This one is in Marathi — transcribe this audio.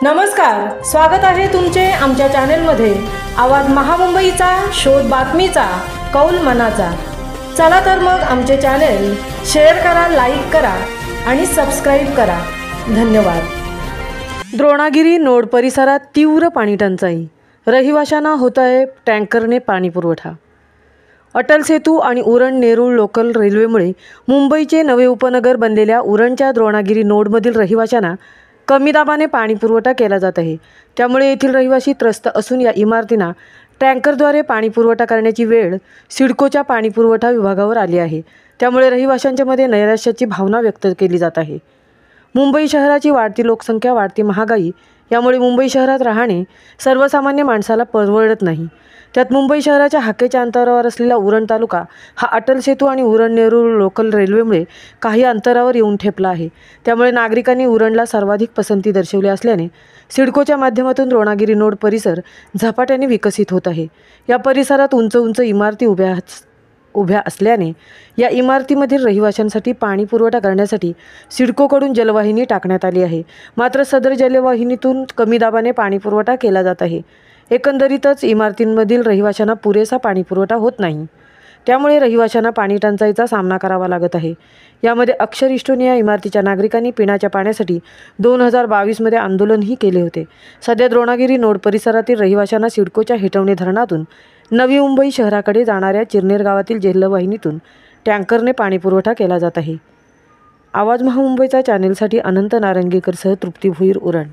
नमस्कार, स्वागत आहे तुमचे आमच्या चॅनलमध्ये। आवाज महामुंबईचा, शोध बातमीचा, कौल मनाचा। चला तर मग आमचे चॅनल शेअर करा, लाईक करा आणि सबस्क्राइब करा। धन्यवाद। द्रोणागिरी नोड परिसरात तीव्र पाणी टंचाई, रहिवाशांना होत आहे टँकरने पाणी पुरवठा। अटल सेतू आणि उरण नेरूळ लोकल रेल्वेमुळे मुंबईचे नवे उपनगर बनलेल्या उरणच्या द्रोणागिरी नोडमधील रहिवाशांना कमी दाबाने पाणी पुरवठा केला जात आहे। त्यामुळे येथील रहिवासी त्रस्त असून या इमारतींना टँकरद्वारे पाणी पुरवठा करण्याची वेळ सिडकोच्या पाणी पुरवठा विभागावर आली आहे। त्यामुळे रहिवाशांच्या मध्ये नैराश्याची भावना व्यक्त केली जात आहे। मुंबई शहराची वाढती लोकसंख्या, वाढती महागाई यामुळे मुंबई शहरात राहणे सर्वसामान्य माणसाला परवडत नाही। त्यात मुंबई शहराच्या हाकेच्या अंतरावर असलेला उरण तालुका हा अटल सेतू आणि उरण नेरूळ लोकल रेल्वेमुळे काही अंतरावर येऊन ठेपला आहे। त्यामुळे नागरिकांनी उरणला सर्वाधिक पसंती दर्शवली असल्याने सिडकोच्या माध्यमातून द्रोणागिरी नोड परिसर झपाट्याने विकसित होत आहे। या परिसरात उंच उंच इमारती उभ्या असल्याने या इमारतीमधील रहिवाशांसाठी पाणी पुरवठा करण्यासाठी सिडकोकडून जलवाहिनी टाकण्यात आली आहे। मात्र सदर जलवाहिनीतून कमी दाबाने पाणी पुरवठा केला जात आहे। एकंदरीतच इमारतींमधील रहिवाशांना पुरेसा पाणी पुरवठा होत नाही। त्यामुळे रहिवाशांना पाणी टंचाईचा सामना करावा लागत आहे। यामध्ये अक्षर इस्टोनिया इमारतीच्या नागरिकांनी पिण्याच्या पाण्यासाठी 2022 आंदोलनही केले होते। सध्या द्रोणागिरी नोड परिसरातील रहिवाशांना सिडकोच्या हेटवणे धरणातून नवी मुंबई शहराकडे जाणाऱ्या चिरनेर गावातील जलवाहिनीतून टँकरने पाणी पुरवठा केला जात आहे। आवाज महामुंबईचा चॅनेलसाठी अनंत नारंगीकरसह तृप्ती भोईर, उरण।